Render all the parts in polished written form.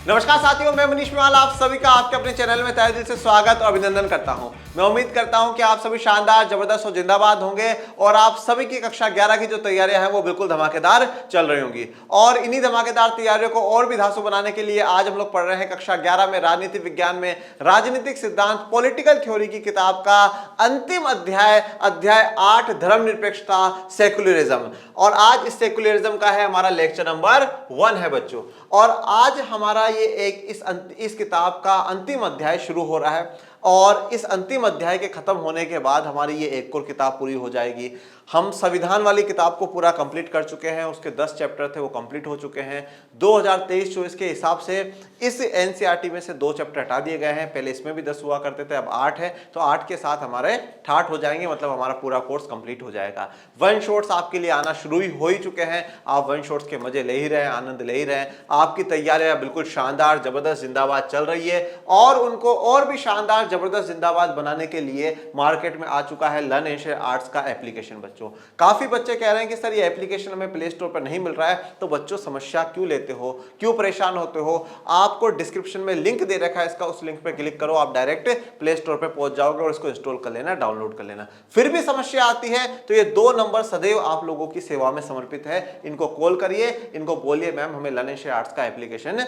नमस्कार साथियों, मैं मनीष मेवाल आप सभी का आपके अपने चैनल में तहे दिल से स्वागत और अभिनंदन करता हूं। मैं उम्मीद करता हूं कि आप सभी शानदार, जबरदस्त और जिंदाबाद होंगे और आप सभी की कक्षा 11 की जो तैयारियां हैं वो बिल्कुल धमाकेदार चल रही होंगी। और इन्हीं धमाकेदार तैयारियों को और भी धांसू बनाने के लिए आज हम लोग पढ़ रहे हैं कक्षा 11 में राजनीति विज्ञान में राजनीतिक सिद्धांत पॉलिटिकल थ्योरी की किताब का अंतिम अध्याय 8 धर्मनिरपेक्षता सेक्युलरिज्म। और आज इस सेक्युलरिज्म का है हमारा लेक्चर नंबर 1 है बच्चों। और आज हमारा ये इस किताब का अंतिम अध्याय शुरू हो रहा है और इस अंतिम अध्याय के खत्म होने के बाद हमारी ये एक और किताब पूरी हो जाएगी। हम संविधान वाली किताब को पूरा कंप्लीट कर चुके हैं, उसके 10 चैप्टर थे वो कंप्लीट हो चुके हैं। 2023-24 के हिसाब से इस एनसीईआरटी में से 2 चैप्टर हटा दिए गए हैं। पहले इसमें भी 10 हुआ करते थे, अब 8 है, तो 8 के साथ हमारे 68 हो जाएंगे, मतलब हमारा पूरा कोर्स कंप्लीट हो जाएगा। वन शॉट्स आपके लिए आना शुरू ही हो ही चुके हैं। आप वन शॉट्स के मजे ले ही रहे हैं, आनंद ले ही रहे हैं। आपकी तैयारियां बिल्कुल शानदार, जबरदस्त, जिंदाबाद चल रही है और उनको और भी शानदार, जबरदस्त, जिंदाबाद बनाने के लिए मार्केट में आ चुका है लर्न एंड शेयर आर्ट्स का एप्लीकेशन। बच्चों काफी बच्चे कह रहे हैं कि सर ये एप्लीकेशन हमें प्ले स्टोर पर नहीं मिल रहा है, तो बच्चों समस्या क्यों लेते हो, क्यों परेशान होते हो? आपको डिस्क्रिप्शन में लिंक दे रखा है इसका, उस लिंक पे क्लिक करो, आप डायरेक्ट प्ले स्टोर पे पहुंच जाओगे और इसको इंस्टॉल कर लेना, डाउनलोड कर लेना। फिर भी समस्या आती है तो ये 2 नंबर सदैव आप लोगों की सेवा में समर्पित है। इनको कॉल करिए, इनको बोलिए मैम हमें लर्न एंड शेयर आर्ट्स का एप्लीकेशन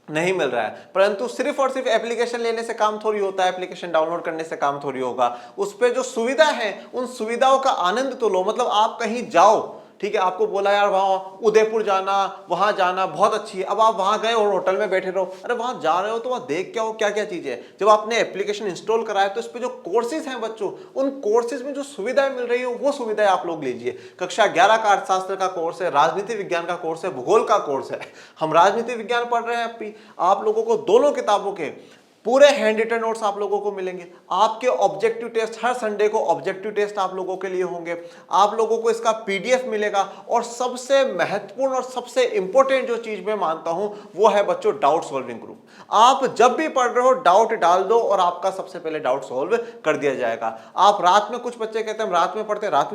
नहीं मिल रहा है। परंतु सिर्फ और सिर्फ एप्लीकेशन लेने से काम थोड़ी होता है, एप्लीकेशन डाउनलोड करने से काम थोड़ी होगा। उस पे जो सुविधा है उन सुविधाओं का आनंद तो लो। मतलब आप कहीं जाओ, ठीक है, आपको बोला यार वहां उदयपुर जाना, वहां जाना बहुत अच्छी है, अब आप वहां गए और होटल में बैठे रहो। अरे वहां जा रहे हो तो वहां देख क्या हो, क्या क्या चीजें है। जब आपने एप्लीकेशन इंस्टॉल कराया तो इस पे जो कोर्सेज हैं बच्चों, उन कोर्सेज में जो सुविधाएं मिल रही है वो सुविधाएं आप लोग लीजिए। कक्षा 11 का अर्थशास्त्र का कोर्स है, राजनीति विज्ञान का कोर्स है, भूगोल का कोर्स है। हम राजनीति विज्ञान पढ़ रहे हैं, आप लोगों को दोनों किताबों के पूरे हैंड रिटन नोट्स आप लोगों को मिलेंगे। आपके ऑब्जेक्टिव टेस्ट हर संडे को ऑब्जेक्टिव टेस्ट आप लोगों के लिए होंगे। आप लोगों को इसका पीडीएफ मिलेगा और सबसे महत्वपूर्ण और सबसे इंपॉर्टेंट जो चीज मैं मानता हूं वो है बच्चों डाउट सॉल्विंग ग्रुप। आप जब भी पढ़ रहे हो डाउट डाल दो और आपका सबसे पहले डाउट सॉल्व कर दिया जाएगा। आप रात में, कुछ बच्चे कहते हैं रात में पढ़ते हो, रात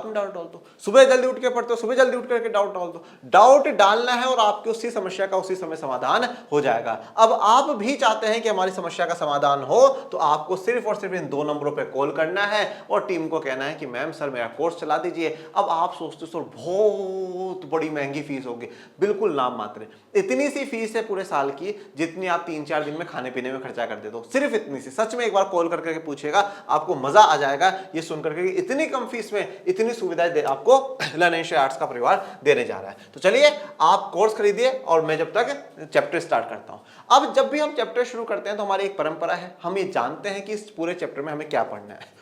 में डाउट डाल दो। सुबह जल्दी उठ के पढ़ते हो, सुबह जल्दी उठ करके डाउट डाल दो। डाउट डालना है और आपकी उसी समस्या का उसी समय समाधान हो जाएगा। अब आप भी चाहते हैं कि हमारी समस्या का समाधान हो तो आपको सिर्फ और सिर्फ इन 2 नंबरों पे कॉल करना है और टीम को कहना है कि मैम सर मेरा कोर्स चला दीजिए। अब आप सोचते हो बहुत बड़ी महंगी फीस होगी, बिल्कुल नाम मात्र। इतनी सी फीस है पूरे साल की जितनी आप 3-4 दिन में खाने पीने में खर्चा कर देते हो, सिर्फ इतनी सी। सच में एक बार कॉल करके पूछेगा, आपको मजा आ जाएगा ये सुनकर के इतनी कम फीस में इतनी सुविधाएं आपको लर्न एंड शेयर आर्ट्स का परिवार देने जा रहा है। तो चलिए आप कोर्स खरीदिए और मैं जब तक चैप्टर स्टार्ट करता हूं। अब जब भी हम चैप्टर शुरू करते हैं तो हमारी एक परंपरा है, हम ये जानते हैं कि इस पूरे चैप्टर में हमें क्या पढ़ना है।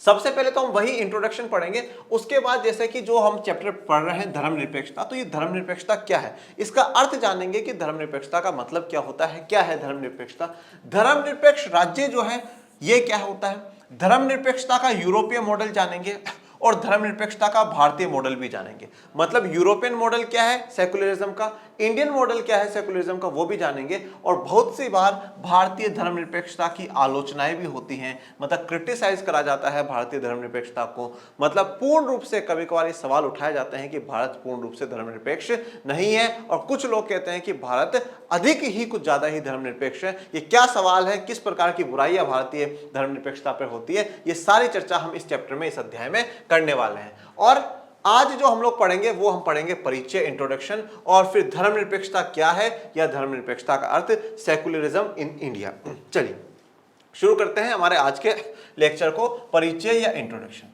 सबसे पहले तो हम वही इंट्रोडक्शन पढ़ेंगे, उसके बाद जैसे कि जो हम चैप्टर पढ़ रहे हैं धर्मनिरपेक्षता, तो ये धर्मनिरपेक्षता क्या है, इसका अर्थ जानेंगे कि धर्मनिरपेक्षता का मतलब क्या होता है, क्या है धर्मनिरपेक्षता। धर्मनिरपेक्ष राज्य जो है ये क्या होता है, धर्मनिरपेक्षता का यूरोपीय मॉडल जानेंगे और धर्मनिरपेक्षता का भारतीय मॉडल भी जानेंगे। मतलब यूरोपियन मॉडल क्या है सेक्युलरिज्म का, इंडियन मॉडल क्या है सेक्युलरिज्म का, वो भी जानेंगे। और बहुत सी बार भारतीय धर्मनिरपेक्षता की आलोचनाएं भी होती हैं, मतलब क्रिटिसाइज करा जाता है भारतीय धर्मनिरपेक्षता को। मतलब पूर्ण रूप से कभी कभार ये सवाल उठाए जाते हैं कि भारत पूर्ण रूप से धर्मनिरपेक्ष नहीं है, और कुछ लोग कहते हैं कि भारत अधिक ही, कुछ ज्यादा ही धर्मनिरपेक्ष है। ये क्या सवाल है, किस प्रकार की बुराइयां भारतीय धर्मनिरपेक्षता पर होती है, ये सारी चर्चा हम इस चैप्टर में, इस अध्याय में करने वाले हैं। और आज जो हम लोग पढ़ेंगे वो हम पढ़ेंगे परिचय, इंट्रोडक्शन, और फिर धर्मनिरपेक्षता क्या है या धर्मनिरपेक्षता का अर्थ, सेक्युलरिज्म इन इंडिया। चलिए शुरू करते हैं हमारे आज के लेक्चर को, परिचय या इंट्रोडक्शन।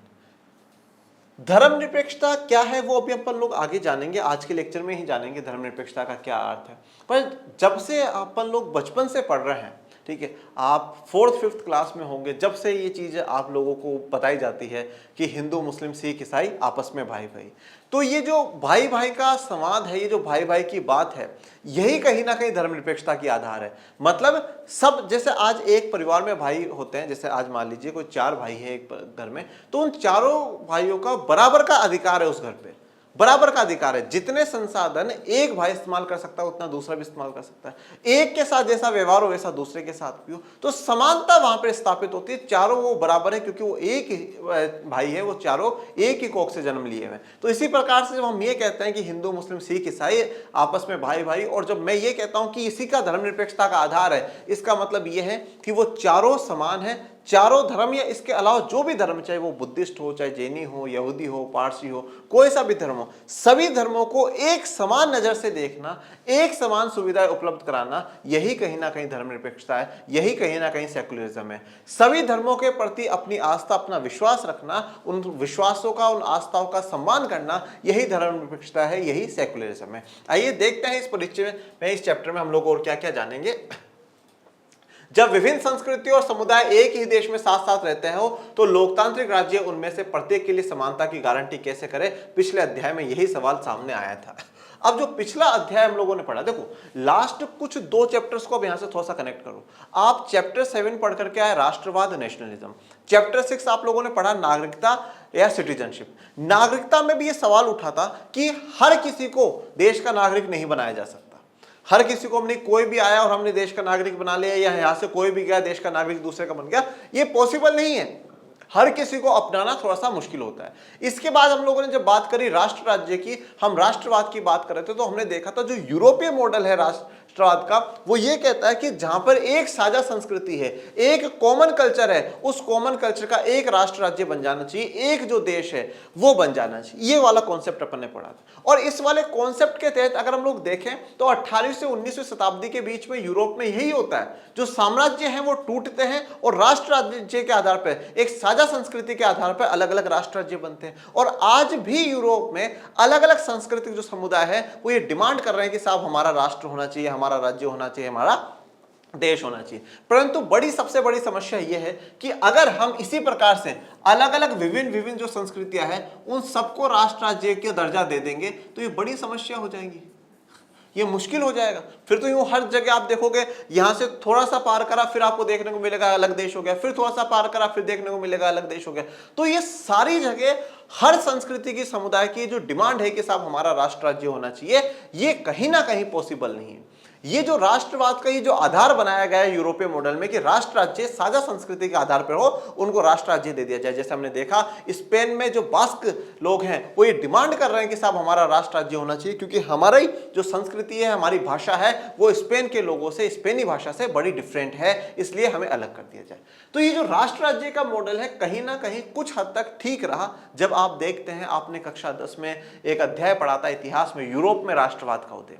धर्मनिरपेक्षता क्या है वो अभी अपन लोग आगे जानेंगे, आज के लेक्चर में ही जानेंगे धर्मनिरपेक्षता का क्या अर्थ है। पर जब से अपन लोग बचपन से पढ़ रहे हैं, ठीक है, आप 4th-5th क्लास में होंगे, जब से ये चीज़ आप लोगों को बताई जाती है कि हिंदू, मुस्लिम, सिख, ईसाई आपस में भाई भाई, तो ये जो भाई भाई का संवाद है, ये जो भाई भाई की बात है, यही कहीं ना कहीं धर्मनिरपेक्षता की आधार है। मतलब सब, जैसे आज एक परिवार में भाई होते हैं, जैसे आज मान लीजिए कोई 4 भाई है एक घर में, तो उन चारों भाइयों का बराबर का अधिकार है उस घर पे। बराबर का अधिकार है। जितने संसाधन एक भाई इस्तेमाल कर सकता है उतना दूसरा भी इस्तेमाल कर सकता है। एक के साथ जैसा व्यवहार हो वैसा दूसरे के साथ भी हो, तो समानता वहां पर स्थापित होती है। चारों वो बराबर है क्योंकि वो एक ही भाई है, वो चारों एक ही कोख से जन्म लिए हुए। तो इसी प्रकार से जब हम ये कहते हैं कि हिंदू मुस्लिम सिख ईसाई आपस में भाई भाई, और जब मैं ये कहता हूं कि इसी का धर्मनिरपेक्षता का आधार है, इसका मतलब ये है कि वो चारों समान है। चारों धर्म या इसके अलावा जो भी धर्म, चाहे वो बुद्धिस्ट हो, चाहे जैनी हो, यहूदी हो, पारसी हो, कोई सा भी धर्म हो, सभी धर्मों को एक समान नजर से देखना, एक समान सुविधाएं उपलब्ध कराना, यही कहीं ना कहीं धर्मनिरपेक्षता है, यही कहीं ना कहीं सेकुलरिज्म है। सभी धर्मों के प्रति अपनी आस्था, अपना विश्वास रखना, उन विश्वासों का, उन आस्थाओं का सम्मान करना, यही धर्मनिरपेक्षता है, यही सेकुलरिज्म है। आइए देखते हैं इस परिचय में, इस चैप्टर में हम लोग और क्या क्या जानेंगे। जब विभिन्न संस्कृतियों और समुदाय एक ही देश में साथ साथ रहते हैं तो लोकतांत्रिक राज्य उनमें से प्रत्येक के लिए समानता की गारंटी कैसे करे, पिछले अध्याय में यही सवाल सामने आया था। अब जो पिछला अध्याय हम लोगों ने पढ़ा, देखो लास्ट कुछ 2 चैप्टर्स को अब यहां से थोड़ा सा कनेक्ट करो। आप चैप्टर 7 पढ़ करके आए राष्ट्रवाद, नेशनलिज्म। चैप्टर 6 आप लोगों ने पढ़ा नागरिकता या सिटीजनशिप। नागरिकता में भी ये सवाल उठा था कि हर किसी को देश का नागरिक नहीं बनाया जा सकता। हर किसी को हमने, कोई भी आया और हमने देश का नागरिक बना लिया, या यहां से कोई भी गया देश का नागरिक दूसरे का बन गया, ये पॉसिबल नहीं है। हर किसी को अपनाना थोड़ा सा मुश्किल होता है। इसके बाद हम लोगों ने जब बात करी राष्ट्र राज्य की, हम राष्ट्रवाद की बात कर रहे थे, तो हमने देखा था जो यूरोपीय मॉडल है राष्ट्रवाद का, वो ये कहता है कि जहां पर एक साझा संस्कृति है, एक कॉमन कल्चर है, उस कॉमन कल्चर का एक राष्ट्र राज्य बन जाना चाहिए, एक जो देश है वो बन जाना चाहिए। ये वाला कॉन्सेप्ट अपन ने पढ़ा था। और इस वाले कॉन्सेप्ट के तहत अगर हम लोग देखें तो 18वीं से 19वीं शताब्दी के बीच में यूरोप में यही होता है, जो साम्राज्य हैं वो टूटते हैं और राष्ट्र राज्य के आधार पर, एक साझा संस्कृति के आधार पर अलग अलग राष्ट्र राज्य बनते हैं। और आज भी यूरोप में अलग अलग सांस्कृतिक जो समुदाय है वो ये डिमांड कर रहे हैं कि साहब हमारा राष्ट्र होना चाहिए, हमारा राज्य होना चाहिए, हमारा देश होना चाहिए। परंतु सबसे बड़ी समस्या यह है कि अगर हम इसी प्रकार से अलग अलग विभिन्न जो संस्कृतियां हैं उन सबको राष्ट्र राज्य का दर्जा दे देंगे तो ये बड़ी समस्या हो जाएगी, ये मुश्किल हो जाएगा। फिर तो यूं हर जगह आप देखोगे, यहां से थोड़ा सा पार करा फिर आपको देखने को मिलेगा अलग देश हो गया, फिर थोड़ा सा पार करा फिर देखने को मिलेगा अलग देश हो गया। तो ये सारी जगह हर संस्कृति की, समुदाय की जो डिमांड है कि साहब हमारा राष्ट्र राज्य होना चाहिए, ये कहीं ना कहीं पॉसिबल नहीं है। ये जो राष्ट्रवाद का ये जो आधार बनाया गया है यूरोपीय मॉडल में कि राष्ट्र राज्य साझा संस्कृति के आधार पर हो, उनको राष्ट्र राज्य दे दिया जाए। जैसे हमने देखा स्पेन में जो बास्क लोग हैं वो ये डिमांड कर रहे हैं कि साहब हमारा राष्ट्र राज्य होना चाहिए, क्योंकि हमारी जो संस्कृति है, हमारी भाषा है, वो स्पेन के लोगों से, स्पेनी भाषा से बड़ी डिफरेंट है, इसलिए हमें अलग कर दिया जाए। तो ये जो राष्ट्र राज्य का मॉडल है कहीं ना कहीं कुछ हद तक ठीक रहा। जब आप देखते हैं, आपने कक्षा 10 में एक अध्याय पढ़ा था इतिहास में, यूरोप में राष्ट्रवाद का उदय।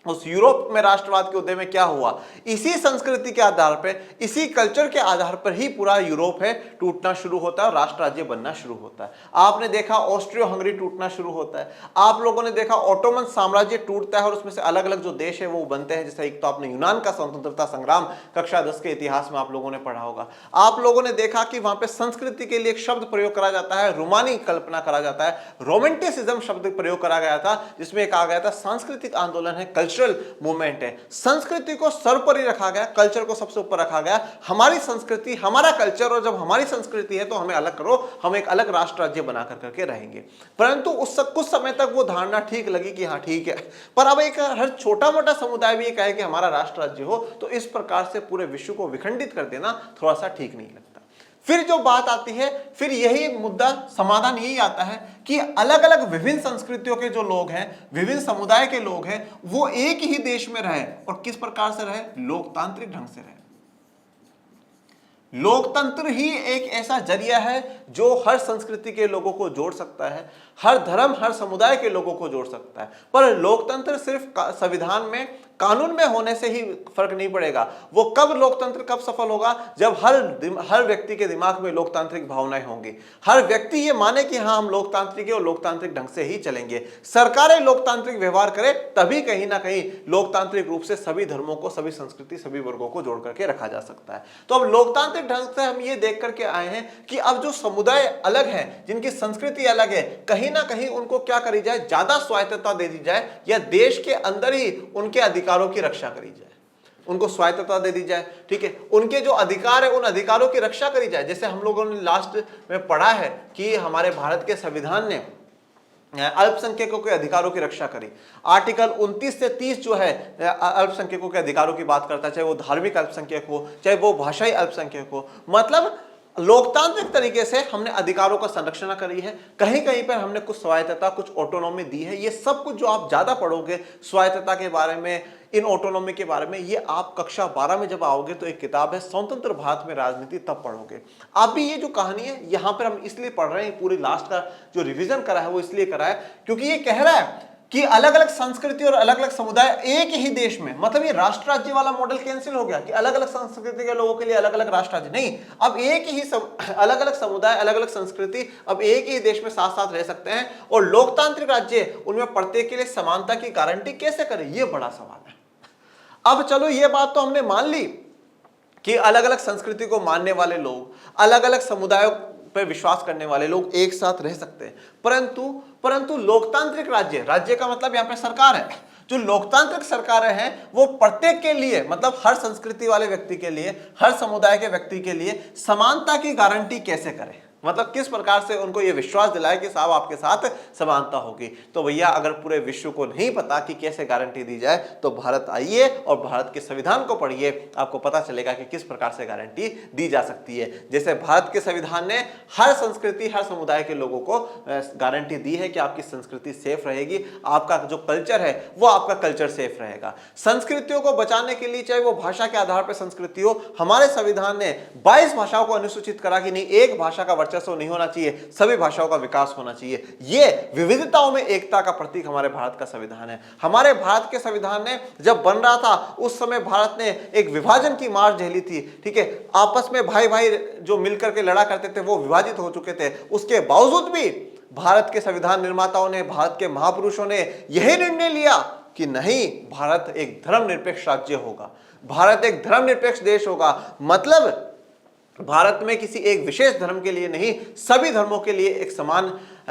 उस यूरोप में राष्ट्रवाद के उदय में क्या हुआ, इसी संस्कृति के आधार पर, इसी कल्चर के आधार पर ही पूरा यूरोप है टूटना शुरू होता है और राष्ट्र राज्य बनना शुरू होता है। आपने देखा ऑस्ट्रियो हंगरी टूटना शुरू होता है, आप लोगों ने देखा ऑटोमन साम्राज्य टूटता है और उसमें से अलग अलग जो देश है वो बनते हैं। जैसे एक तो आपने यूनान का स्वतंत्रता संग्राम कक्षा 10 के इतिहास में आप लोगों ने पढ़ा होगा। आप लोगों ने देखा कि वहां पर संस्कृति के लिए एक शब्द प्रयोग करा जाता है, रोमानी कल्पना करा जाता है, रोमांटिसिज्म शब्द प्रयोग करा गया था, जिसमें कहा गया था सांस्कृतिक आंदोलन है, मूवमेंट है। संस्कृति को सर्वोपरि रखा गया, कल्चर को सबसे ऊपर रखा गया। हमारी संस्कृति, हमारा कल्चर, और जब हमारी संस्कृति है तो हमें अलग करो, हम एक अलग राष्ट्र राज्य बना करके रहेंगे। परंतु उस कुछ समय तक वो धारणा ठीक लगी कि हाँ ठीक है, पर अब एक हर छोटा मोटा समुदाय भी ये कहे कि हमारा राष्ट्र राज्य हो, तो इस प्रकार से पूरे विश्व को विखंडित कर देना थोड़ा सा ठीक नहीं लगता। फिर जो बात आती है, फिर यही मुद्दा, समाधान यही आता है कि अलग अलग विभिन्न संस्कृतियों के जो लोग हैं, विभिन्न समुदाय के लोग हैं, वो एक ही देश में रहे। और किस प्रकार से रहे? लोकतांत्रिक ढंग से रहे। लोकतंत्र ही एक ऐसा जरिया है जो हर संस्कृति के लोगों को जोड़ सकता है, हर धर्म, हर समुदाय के लोगों को जोड़ सकता है। पर लोकतंत्र सिर्फ संविधान में, कानून में होने से ही फर्क नहीं पड़ेगा। वो कब लोकतंत्र कब सफल होगा? जब हर व्यक्ति के दिमाग में लोकतांत्रिक भावनाएं होंगी, हर व्यक्ति ये माने कि हाँ हम लोकतांत्रिक है और लोकतांत्रिक ढंग से ही चलेंगे, सरकारें लोकतांत्रिक व्यवहार करें, तभी कहीं ना कहीं लोकतांत्रिक रूप से सभी धर्मों को, सभी संस्कृति, सभी वर्गों को जोड़ करके रखा जा सकता है। तो अब लोकतांत्रिक ढंग से हम ये देख करके आए हैं कि अब जो समुदाय अलग है, जिनकी संस्कृति अलग है, कहीं ना कहीं उनको क्या करी जाए, ज्यादा स्वायत्तता दे दी जाए, या देश के अंदर ही उनके अधिकारों की रक्षा करी जाए, उनको स्वायत्तता दे दी जाए। ठीक है, उनके जो अधिकार है उन अधिकारों की रक्षा करी जाए। जैसे हम लोगों ने लास्ट में पढ़ा है कि हमारे भारत के संविधान ने अल्पसंख्यकों के अधिकारों की रक्षा करी। आर्टिकल 29 से 30 जो है अल्पसंख्यकों के अधिकारों की बात करता है, चाहे वो धार्मिक अल्पसंख्यक हो, चाहे वो भाषाई अल्पसंख्यक हो। मतलब लोकतांत्रिक तरीके से हमने अधिकारों का संरक्षण करी है। कहीं कहीं पर हमने कुछ स्वायत्तता, कुछ ऑटोनॉमी दी है। ये सब कुछ जो आप ज्यादा पढ़ोगे स्वायत्तता के बारे में, इन ऑटोनॉमी के बारे में, ये आप कक्षा 12 में जब आओगे तो एक किताब है स्वतंत्र भारत में राजनीति, तब पढ़ोगे। अभी ये जो कहानी है यहां पर हम इसलिए पढ़ रहे हैं, पूरी लास्ट का जो रिवीजन करा है वो इसलिए करा है क्योंकि ये कह रहा है कि अलग अलग संस्कृति और अलग अलग समुदाय एक ही देश में, मतलब ये राष्ट्र राज्य वाला मॉडल कैंसिल हो गया कि अलग अलग संस्कृति के लोगों के लिए अलग अलग राष्ट्र राज्य नहीं, अब एक ही अलग अलग समुदाय, अलग अलग संस्कृति अब एक ही देश में साथ साथ रह सकते हैं। और लोकतांत्रिक राज्य उनमें प्रत्येक के लिए समानता की गारंटी कैसे करे, ये बड़ा सवाल है। अब चलो ये बात तो हमने मान ली कि अलग अलग संस्कृति को मानने वाले लोग, अलग अलग समुदायों पर विश्वास करने वाले लोग एक साथ रह सकते हैं, परंतु लोकतांत्रिक राज्य का मतलब यहां पे सरकार है। जो लोकतांत्रिक सरकारें हैं वो प्रत्येक के लिए, मतलब हर संस्कृति वाले व्यक्ति के लिए, हर समुदाय के व्यक्ति के लिए समानता की गारंटी कैसे करें, मतलब किस प्रकार से उनको ये विश्वास दिलाए कि साहब आपके साथ समानता होगी। तो भैया अगर पूरे विश्व को नहीं पता कि कैसे गारंटी दी जाए तो भारत आइए और भारत के संविधान को पढ़िए, आपको पता चलेगा कि किस प्रकार से गारंटी दी जा सकती है। जैसे भारत के संविधान ने हर संस्कृति, हर समुदाय के लोगों को गारंटी दी है कि आपकी संस्कृति सेफ रहेगी, आपका जो कल्चर है वो आपका कल्चर सेफ रहेगा। संस्कृतियों को बचाने के लिए, चाहे वो भाषा के आधार पर संस्कृति हो, हमारे संविधान ने 22 भाषाओं को अनुसूचित करा कि नहीं, एक भाषा का वर्चस्व नहीं होना चाहिए, सभी भाषाओं का विकास होना चाहिए। ये विविधताओं में एकता का प्रतीक हमारे भारत का संविधान है। हमारे भारत के संविधान ने जब बन रहा था उस समय भारत ने एक विभाजन की मार झेली थी, ठीक है, आपस में भाई भाई जो मिलकर के लड़ा करते थे वो विभाजित हो चुके थे। उसके बावजूद भी भारत के संविधान निर्माताओं ने, भारत के महापुरुषों ने यही निर्णय लिया कि नहीं, भारत एक धर्मनिरपेक्ष राज्य होगा, भारत एक धर्मनिरपेक्ष देश होगा। मतलब भारत में किसी एक विशेष धर्म के लिए नहीं, सभी धर्मों के लिए एक समान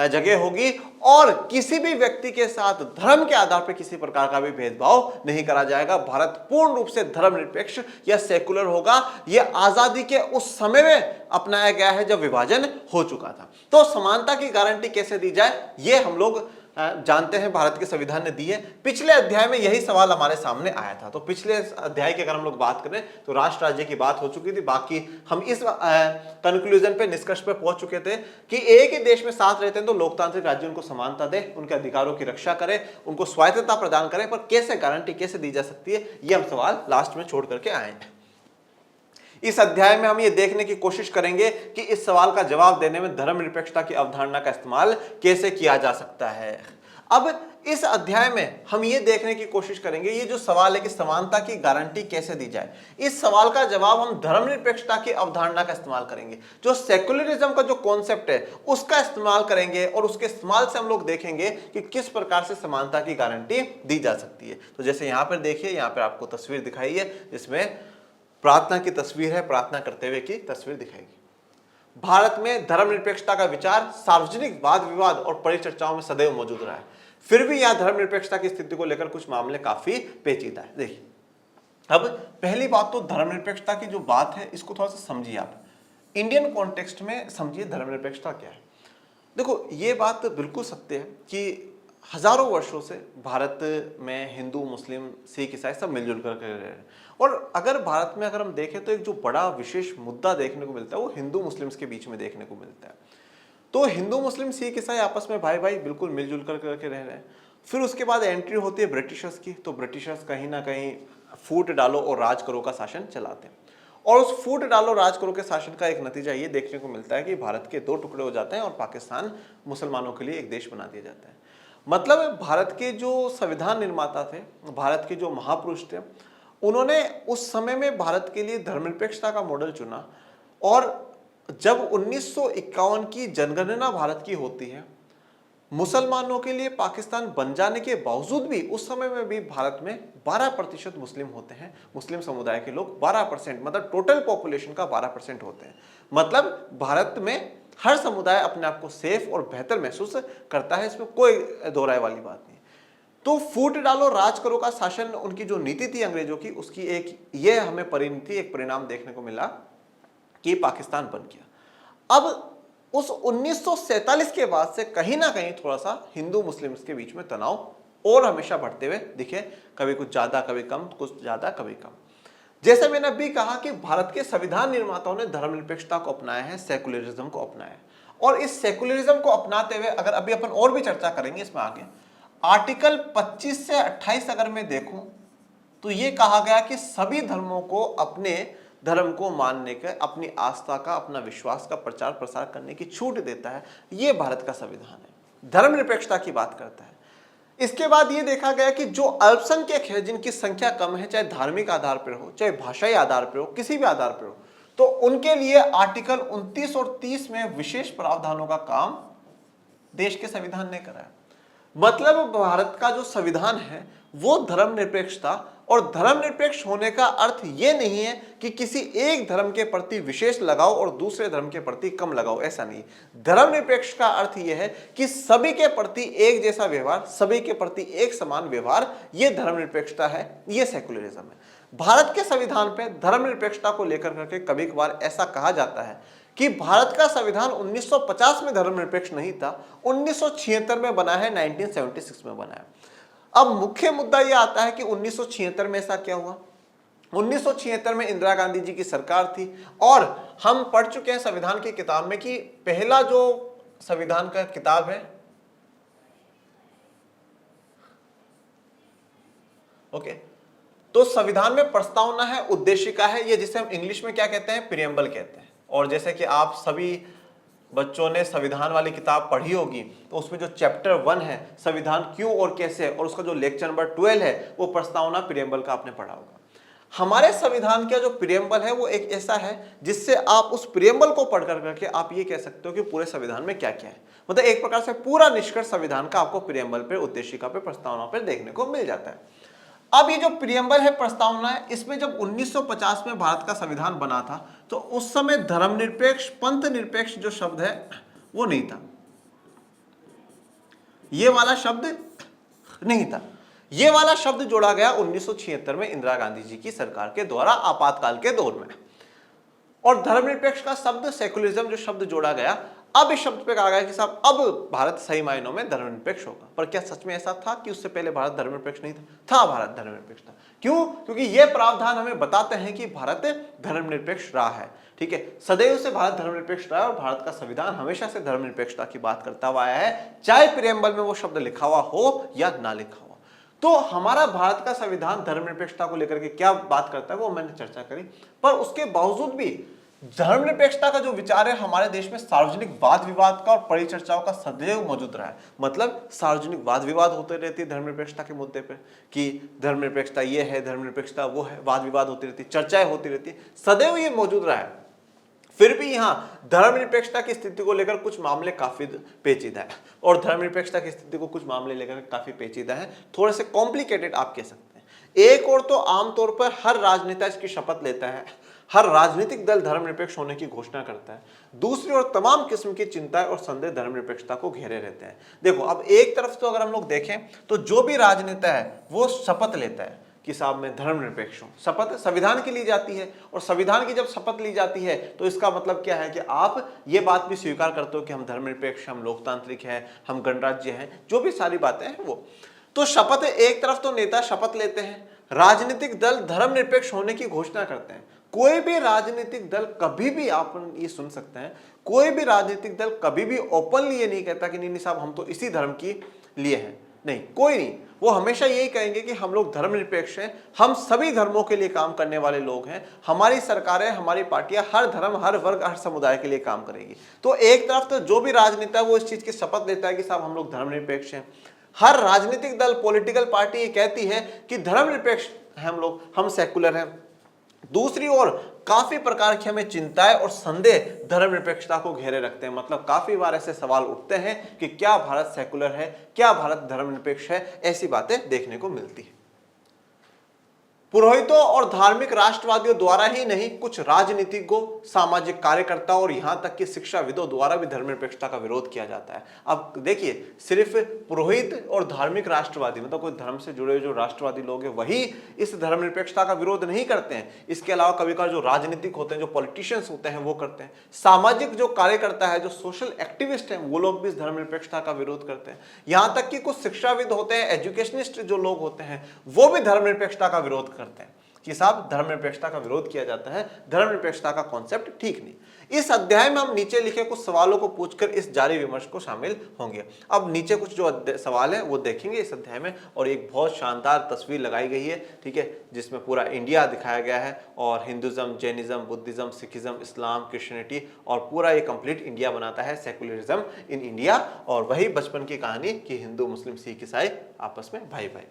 जगह होगी और किसी भी व्यक्ति के साथ धर्म के आधार पर किसी प्रकार का भी भेदभाव नहीं करा जाएगा। भारत पूर्ण रूप से धर्मनिरपेक्ष या सेकुलर होगा। यह आजादी के उस समय में अपनाया गया है जब विभाजन हो चुका था। तो समानता की गारंटी कैसे दी जाए, यह हम लोग जानते हैं भारत के संविधान ने दी है। पिछले अध्याय में यही सवाल हमारे सामने आया था। तो पिछले अध्याय की अगर हम लोग बात करें तो राष्ट्र राज्य की बात हो चुकी थी। बाकी हम इस कंक्लूजन पे, निष्कर्ष पे पहुंच चुके थे कि एक ही देश में साथ रहते हैं तो लोकतांत्रिक राज्य उनको समानता दे, उनके अधिकारों की रक्षा करे, उनको स्वायत्तता प्रदान करे, पर कैसे गारंटी कैसे दी जा सकती है, ये हम सवाल लास्ट में छोड़ करके आए हैं। इस अध्याय में हम ये देखने की कोशिश करेंगे कि इस सवाल का जवाब देने में धर्मनिरपेक्षता की अवधारणा का इस्तेमाल कैसे किया जा सकता है। अब इस अध्याय में हम ये देखने की कोशिश करेंगे, ये जो सवाल है कि समानता की गारंटी कैसे दी जाए, इस सवाल का जवाब हम धर्मनिरपेक्षता की अवधारणा का इस्तेमाल करेंगे। जो सेकुलरिज्म का जो कॉन्सेप्ट है उसका इस्तेमाल करेंगे और उसके इस्तेमाल से हम लोग देखेंगे कि किस प्रकार से समानता की गारंटी दी जा सकती है। तो जैसे यहां पर देखिए, यहां पर आपको तस्वीर दिखाई है, जिसमें प्रार्थना की तस्वीर है, प्रार्थना करते हुए की तस्वीर दिखाएगी। भारत में धर्मनिरपेक्षता का विचार सार्वजनिक वाद विवाद और परिचर्चाओं में सदैव मौजूद रहा है। फिर भी यह धर्मनिरपेक्षता की स्थिति को लेकर कुछ मामले काफी पेचीदा है। देखिए, अब पहली बात तो धर्मनिरपेक्षता की जो बात है इसको थोड़ा सा समझिए आप, इंडियन कॉन्टेक्स्ट में समझिए धर्मनिरपेक्षता क्या है। देखो, ये बात बिल्कुल सत्य है कि हजारों वर्षों से भारत में हिंदू, मुस्लिम, सिख, ईसाई सब मिलजुल कर रहे हैं। और अगर भारत में अगर हम देखें तो एक जो बड़ा विशेष मुद्दा देखने को मिलता है वो हिंदू मुस्लिम्स के बीच में देखने को मिलता है। तो हिंदू, मुस्लिम, सिख, ईसाई आपस में भाई भाई बिल्कुल मिलजुल करके रह रहे हैं। फिर उसके बाद एंट्री होती है ब्रिटिशर्स की। तो ब्रिटिशर्स कहीं ना कहीं फूट डालो और राज करो का शासन चलाते हैं। और उस फूट डालो राज करो के शासन का एक नतीजा ये देखने को मिलता है कि भारत के 2 टुकड़े हो जाते हैं और पाकिस्तान मुसलमानों के लिए एक देश बना दिया जाता है। मतलब भारत के जो संविधान निर्माता थे, भारत के जो महापुरुष थे, उन्होंने उस समय में भारत के लिए धर्मनिरपेक्षता का मॉडल चुना। और जब 1951 की जनगणना भारत की होती है, मुसलमानों के लिए पाकिस्तान बन जाने के बावजूद भी उस समय में भी भारत में 12% मुस्लिम होते हैं। मुस्लिम समुदाय के लोग 12%, मतलब टोटल पॉपुलेशन का 12% होते हैं। मतलब भारत में हर समुदाय अपने आप को सेफ और बेहतर महसूस करता है, इसमें कोई दो राय वाली बात नहीं। तो फूट डालो राज करो का शासन, उनकी जो नीति थी अंग्रेजों की, उसकी एक ये हमें परिणति, एक परिणाम देखने को मिला कि पाकिस्तान बन गया। अब उस 1947 के बाद से कहीं ना कहीं थोड़ा सा हिंदू मुस्लिम्स के बीच में तनाव और हमेशा बढ़ते हुए दिखे, कभी कुछ ज्यादा कभी कम, कुछ ज्यादा कभी कम। जैसे मैंने अभी कहा कि भारत के संविधान निर्माताओं ने धर्मनिरपेक्षता को अपनाया है, सेकुलरिज्म को अपनाया है, और इस सेकुलरिज्म को अपनाते हुए अगर अभी अपन और भी चर्चा करेंगे इसमें आगे, आर्टिकल 25 से 28 अगर मैं देखूं तो ये कहा गया कि सभी धर्मों को अपने धर्म को मानने का, अपनी आस्था का, अपना विश्वास का प्रचार प्रसार करने की छूट देता है। ये भारत का संविधान है, धर्मनिरपेक्षता की बात करता है। इसके बाद ये देखा गया कि जो अल्पसंख्यक है, जिनकी संख्या कम है, चाहे धार्मिक आधार पर हो, चाहे भाषाई आधार पर हो, किसी भी आधार पर हो, तो उनके लिए आर्टिकल 29 और 30 में विशेष प्रावधानों का काम देश के संविधान ने करा है। मतलब भारत का जो संविधान है वो धर्मनिरपेक्षता, और धर्मनिरपेक्ष होने का अर्थ ये नहीं है कि किसी एक धर्म के प्रति विशेष लगाओ और दूसरे धर्म के प्रति कम लगाओ, ऐसा नहीं। धर्मनिरपेक्ष का अर्थ यह है कि सभी के प्रति एक जैसा व्यवहार, सभी के प्रति एक समान व्यवहार, ये धर्मनिरपेक्षता है, ये सेकुलरिज्म है। भारत के संविधान पे धर्मनिरपेक्षता को लेकर करके कभी कभार ऐसा कहा जाता है कि भारत का संविधान 1950 में धर्मनिरपेक्ष नहीं था, 1976 में बना है, 1976 में बना है। अब मुख्य मुद्दा यह आता है कि 1976 में ऐसा क्या हुआ। 1976 में इंदिरा गांधी जी की सरकार थी, और हम पढ़ चुके हैं संविधान की किताब में कि पहला जो संविधान का किताब है, ओके, तो संविधान में प्रस्तावना है, उद्देशिका है, ये जिसे हम इंग्लिश में क्या कहते हैं, प्रीएम्बल कहते हैं। और जैसे कि आप सभी बच्चों ने संविधान वाली किताब पढ़ी होगी, तो उसमें जो चैप्टर 1 है संविधान क्यों और कैसे, और उसका जो लेक्चर नंबर 12 है वो प्रस्तावना प्रीएम्बल का आपने पढ़ा होगा। हमारे संविधान का जो प्रीएम्बल है वो एक ऐसा है जिससे आप उस प्रीएम्बल को पढ़ करके आप ये कह सकते हो कि पूरे संविधान में क्या क्या है। मतलब एक प्रकार से पूरा निष्कर्ष संविधान का आपको प्रीएम्बल पे, उद्देशिका पे, प्रस्तावना पे देखने को मिल जाता है। अब ये जो प्रीएम्बल है, प्रस्तावना है, इसमें जब 1950 में भारत का संविधान बना था तो उस समय धर्मनिरपेक्ष, पंथ निरपेक्ष जो शब्द है वो नहीं था, ये वाला शब्द नहीं था। ये वाला शब्द जोड़ा गया 1976 में इंदिरा गांधी जी की सरकार के द्वारा आपातकाल के दौर में। और धर्मनिरपेक्ष का शब्द, सेकुलरिज्म जो शब्द जोड़ा गया, अब इस शब्द पे कहा गया कि साहब अब भारत सही मायनों में धर्मनिरपेक्ष होगा। पर क्या सच में ऐसा था कि उससे पहले भारत धर्मनिरपेक्ष नहीं था? था, भारत धर्मनिरपेक्ष था। क्यों? क्योंकि ये प्रावधान हमें बताते हैं कि भारत धर्मनिरपेक्ष रहा है। ठीक है, सदैव से भारत धर्मनिरपेक्ष रहा है, और भारत का संविधान हमेशा से धर्मनिरपेक्षता की बात करता हुआ आया है, चाहे प्रीएम्बल में वो शब्द लिखा हुआ हो या ना लिखा हुआ। तो हमारा भारत का संविधान धर्मनिरपेक्षता को लेकर के क्या बात करता है वो मैंने चर्चा करी, पर उसके बावजूद भी धर्मनिरपेक्षता का जो विचार है हमारे देश में सार्वजनिक वाद विवाद का और परिचर्चाओं का सदैव मौजूद रहा है। मतलब सार्वजनिक वाद विवाद होते रहती है धर्मनिरपेक्षता के मुद्दे पर, कि धर्मनिरपेक्षता ये है, धर्मनिरपेक्षता वो है, वाद विवाद होती रहती, चर्चाएं होती रहती, सदैव ये मौजूद रहा है। फिर भी यहाँ धर्मनिरपेक्षता की स्थिति को लेकर कुछ मामले काफी पेचीदा है, और धर्मनिरपेक्षता की स्थिति को कुछ मामले लेकर काफी पेचीदा है, थोड़े से कॉम्प्लिकेटेड आप कह सकते हैं। एक और तो आमतौर पर हर राजनेता इसकी शपथ लेता है, हर राजनीतिक दल धर्मनिरपेक्ष होने की घोषणा करता है, दूसरी ओर तमाम किस्म की चिंताएं और संदेह धर्मनिरपेक्षता को घेरे रहते हैं। देखो, अब एक तरफ तो अगर हम लोग देखें तो जो भी राजनेता है वो शपथ लेता है कि साहब मैं धर्मनिरपेक्ष हूं। शपथ संविधान की ली जाती है, और संविधान की जब शपथ ली जाती है तो इसका मतलब क्या है कि आप ये बात भी स्वीकार करते हो कि हम धर्मनिरपेक्ष, हम लोकतांत्रिक हैं, हम गणराज्य हैं, जो भी सारी बातें हैं वो। तो शपथ, एक तरफ तो नेता शपथ लेते हैं, राजनीतिक दल धर्मनिरपेक्ष होने की घोषणा करते हैं। कोई भी राजनीतिक दल कभी भी, आप ये सुन सकते हैं, कोई भी राजनीतिक दल कभी भी ओपनली ये नहीं कहता कि नहीं साहब हम तो इसी धर्म की लिए हैं, नहीं, कोई नहीं। वो हमेशा यही कहेंगे कि हम लोग धर्मनिरपेक्ष हैं, हम सभी धर्मों के लिए काम करने वाले लोग हैं, हमारी सरकारें, हमारी पार्टियां हर धर्म, हर वर्ग, हर समुदाय के लिए काम करेगी। तो एक तरफ तो जो भी राजनेता है वो इस चीज की शपथ लेता है कि साहब हम लोग धर्मनिरपेक्ष हैं, हर राजनीतिक दल, पॉलिटिकल पार्टी ये कहती है कि धर्मनिरपेक्ष हैं हम लोग, हम सेकुलर हैं। दूसरी ओर काफी प्रकार की हमें चिंताएं और संदेह धर्मनिरपेक्षता को घेरे रखते हैं। मतलब काफी बार ऐसे सवाल उठते हैं कि क्या भारत सेकुलर है, क्या भारत धर्मनिरपेक्ष है, ऐसी बातें देखने को मिलती है। पुरोहितों और धार्मिक राष्ट्रवादियों द्वारा ही नहीं, कुछ राजनीतिज्ञों, सामाजिक कार्यकर्ताओं और यहां तक कि शिक्षाविदों द्वारा भी धर्मनिरपेक्षता का विरोध किया जाता है। अब देखिए, सिर्फ पुरोहित और धार्मिक राष्ट्रवादी, मतलब कोई धर्म से जुड़े जो राष्ट्रवादी लोग हैं वही इस धर्मनिरपेक्षता का विरोध नहीं करते हैं। इसके अलावा कभी कभार जो राजनीतिक होते हैं, जो पॉलिटिशियंस होते हैं, वो करते हैं। सामाजिक जो कार्यकर्ता है, जो सोशल एक्टिविस्ट हैं, वो लोग भी इस धर्मनिरपेक्षता का विरोध करते हैं। यहां तक कि कुछ शिक्षाविद होते हैं, एजुकेशनिस्ट जो लोग होते हैं, वो भी धर्मनिरपेक्षता का विरोध करते हैं कि साहब धर्मनिरपेक्षता का विरोध किया जाता है, धर्मनिरपेक्षता का कॉन्सेप्ट ठीक नहीं। इस अध्याय में हम नीचे लिखे कुछ सवालों को पूछकर इस जारी विमर्श को शामिल होंगे। अब नीचे कुछ जो सवाल है वो देखेंगे इस अध्याय में, और एक बहुत शानदार तस्वीर लगाई गई है, ठीक है, जिसमें पूरा इंडिया दिखाया गया है और हिंदुज्म, जैनिज्म, बुद्धिज्म, सिखिज्म, इस्लाम, क्रिश्चियनिटी, और पूरा ये कंप्लीट इंडिया बनाता है, सेकुलरिज्म इन इंडिया। और वही बचपन की कहानी कि हिंदू, मुस्लिम, सिख, ईसाई आपस में भाई भाई।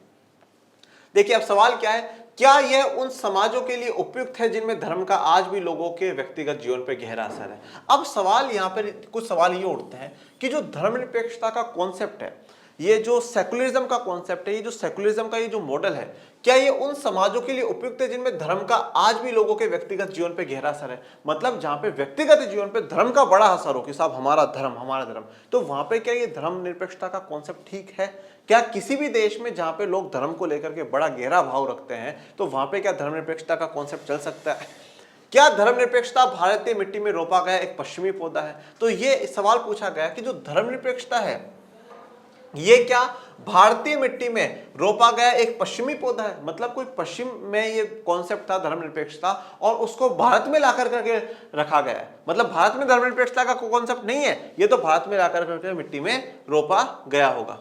देखिए अब सवाल क्या है, क्या यह उन समाजों के लिए उपयुक्त है जिनमें धर्म का आज भी लोगों के व्यक्तिगत जीवन पर गहरा असर है। अब सवाल यहाँ पर कुछ सवाल ये उठते हैं कि जो धर्मनिरपेक्षता का कॉन्सेप्ट है, ये जो सेकुलरिज्म का कॉन्सेप्ट है, ये जो सेकुलरिज्म का ये जो मॉडल है, क्या ये उन समाजों के लिए उपयुक्त है जिनमें धर्म का आज भी लोगों के व्यक्तिगत जीवन पे गहरा असर है। मतलब जहां पे व्यक्तिगत जीवन पे धर्म का बड़ा असर हो कि साहब हमारा धर्म, हमारा धर्म, तो वहां पे क्या ये धर्मनिरपेक्षता का कॉन्सेप्ट ठीक है? क्या किसी भी देश में जहां पे लोग धर्म को लेकर के बड़ा गहरा भाव रखते हैं, तो वहां पे क्या धर्मनिरपेक्षता का कॉन्सेप्ट चल सकता है? क्या धर्मनिरपेक्षता भारतीय मिट्टी में रोपा गया एक पश्चिमी पौधा है? तो ये सवाल पूछा गया कि जो धर्मनिरपेक्षता है, ये क्या भारतीय मिट्टी में रोपा गया एक पश्चिमी पौधा है? मतलब कोई पश्चिम में ये कॉन्सेप्ट था धर्मनिरपेक्षता, और उसको भारत में लाकर करके रखा गया है। मतलब भारत में धर्मनिरपेक्षता का कोई कॉन्सेप्ट नहीं है, ये तो भारत में लाकर करके मिट्टी में रोपा गया होगा।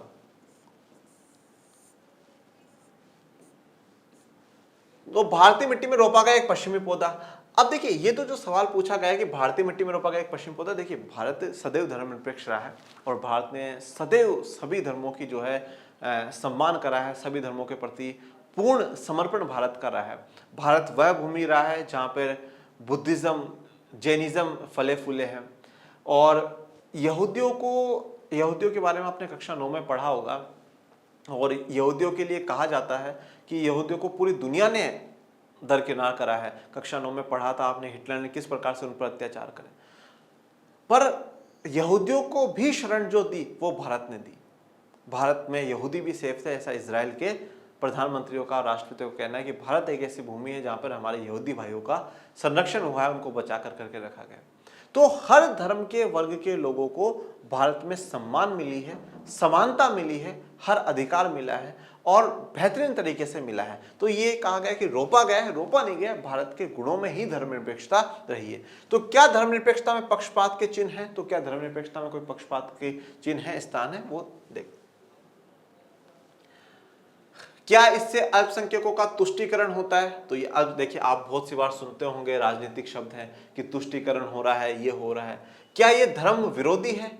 तो भारतीय मिट्टी में रोपा गया एक पश्चिमी पौधा। अब देखिए, ये तो जो सवाल पूछा गया है कि भारतीय मिट्टी में रोपा गया एक पश्चिमी पौधा, देखिए भारत सदैव धर्मनिरपेक्ष रहा है और भारत ने सदैव सभी धर्मों की जो है सम्मान करा है, सभी धर्मों के प्रति पूर्ण समर्पण भारत का रहा है। भारत वह भूमि रहा है जहाँ पर बुद्धिज्म, जैनिज्म फले फूले हैं, और यहूदियों के बारे में आपने कक्षा 9 में पढ़ा होगा, और यहूदियों के लिए कहा जाता है कि यहूदियों को पूरी दुनिया ने दरकिनार करा है। कक्षा 9 में पढ़ा था आपने हिटलर ने किस प्रकार से उन पर अत्याचार करे, पर यहूदियों को भी शरण जो दी वो भारत ने दी। भारत में यहूदी भी सेफ थे, ऐसा इजराइल के प्रधानमंत्रियों का, राष्ट्रपतियों का कहना है कि भारत एक ऐसी भूमि है जहां पर हमारे यहूदी भाइयों का संरक्षण हुआ है, उनको बचा कर करके रखा गया। तो हर धर्म के वर्ग के लोगों को भारत में सम्मान मिली है, समानता मिली है, हर अधिकार मिला है और बेहतरीन तरीके से मिला है। तो ये कहा गया कि रोपा गया है, रोपा नहीं गया, भारत के गुणों में ही धर्मनिरपेक्षता रही है। तो क्या धर्मनिरपेक्षता में पक्षपात के चिन्ह हैं? तो क्या धर्मनिरपेक्षता में कोई पक्षपात के चिन्ह है, स्थान है, वो देख। क्या इससे अल्पसंख्यकों का तुष्टीकरण होता है? तो ये अब देखिए, आप बहुत सी बार सुनते होंगे, राजनीतिक शब्द है कि तुष्टीकरण हो रहा है, ये हो रहा है। क्या ये धर्म विरोधी है?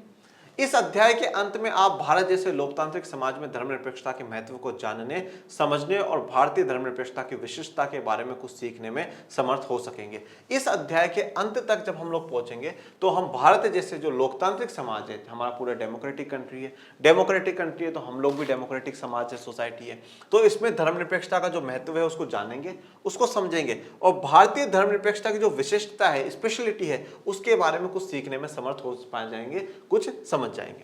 इस अध्याय के अंत में आप भारत जैसे लोकतांत्रिक समाज में धर्मनिरपेक्षता के महत्व को जानने, समझने और भारतीय धर्मनिरपेक्षता की विशिष्टता के बारे में कुछ सीखने में समर्थ हो सकेंगे। इस अध्याय के अंत तक जब हम लोग पहुंचेंगे तो हम भारत जैसे जो लोकतांत्रिक समाज है, हमारा पूरा डेमोक्रेटिक कंट्री है, डेमोक्रेटिक कंट्री है तो हम लोग भी डेमोक्रेटिक समाज है, सोसाइटी है, तो इसमें धर्मनिरपेक्षता का जो महत्व है उसको जानेंगे, उसको समझेंगे और भारतीय धर्मनिरपेक्षता की जो विशिष्टता है, स्पेशलिटी है, उसके बारे में कुछ सीखने में समर्थ हो पा जाएंगे, कुछ समझ जाएंगे।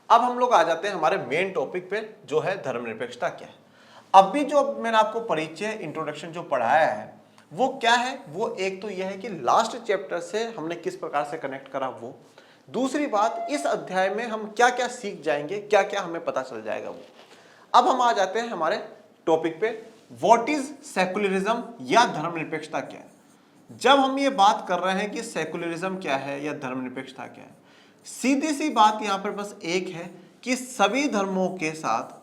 अब हम लोग आ जाते हैं हमारे मेन टॉपिक पे, जो है धर्मनिरपेक्षता क्या है। अब भी जो मैंने आपको परिचय, इंट्रोडक्शन जो पढ़ाया है वो क्या है, वो एक तो यह है कि लास्ट चैप्टर से हमने किस प्रकार से कनेक्ट करा वो, दूसरी बात इस अध्याय में हम क्या क्या सीख जाएंगे, क्या क्या हमें पता चल जाएगा वो। अब हम आ जाते हैं हमारे टॉपिक पे, व्हाट इज सेकुलरिज्म या धर्मनिरपेक्षता क्या है। जब हम ये बात कर रहे हैं कि सेकुलरिज्म क्या है या धर्मनिरपेक्षता क्या है, सीधी सी बात यहां पर बस एक है कि सभी धर्मों के साथ,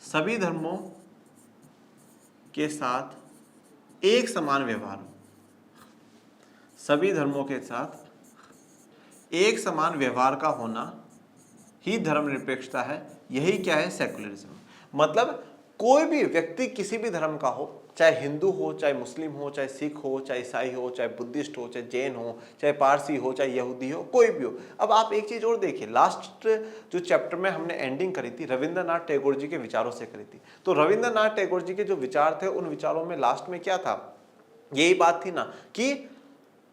सभी धर्मों के साथ एक समान व्यवहार, सभी धर्मों के साथ एक समान व्यवहार का होना ही धर्मनिरपेक्षता है। यही क्या है, सेकुलरिज्म। मतलब कोई भी व्यक्ति किसी भी धर्म का हो, चाहे हिंदू हो, चाहे मुस्लिम हो, चाहे सिख हो, चाहे ईसाई हो, चाहे बुद्धिस्ट हो, चाहे जैन हो, चाहे पारसी हो, चाहे यहूदी हो, कोई भी हो। अब आप एक चीज और देखिए, लास्ट जो चैप्टर में हमने एंडिंग करी थी रविंद्रनाथ टैगोर जी के विचारों से करी थी। तो रविंद्रनाथ टैगोर जी के जो विचार थे, उन विचारों में लास्ट में क्या था, यही बात थी ना कि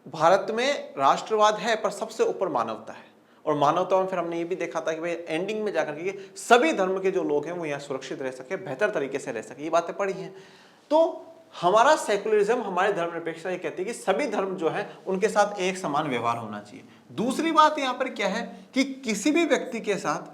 भारत में राष्ट्रवाद है पर सबसे ऊपर मानवता है। और मानवता में फिर हमने ये भी देखा था कि भाई एंडिंग में जाकर के सभी धर्म के जो लोग हैं वो यहाँ सुरक्षित रह सके, बेहतर तरीके से रह सके, ये बातें पढ़ी हैं। तो हमारा सेकुलरिज्म, हमारी धर्मनिरपेक्षता ये कहती है कि सभी धर्म जो है उनके साथ एक समान व्यवहार होना चाहिए। दूसरी बात यहाँ पर क्या है कि किसी भी व्यक्ति के साथ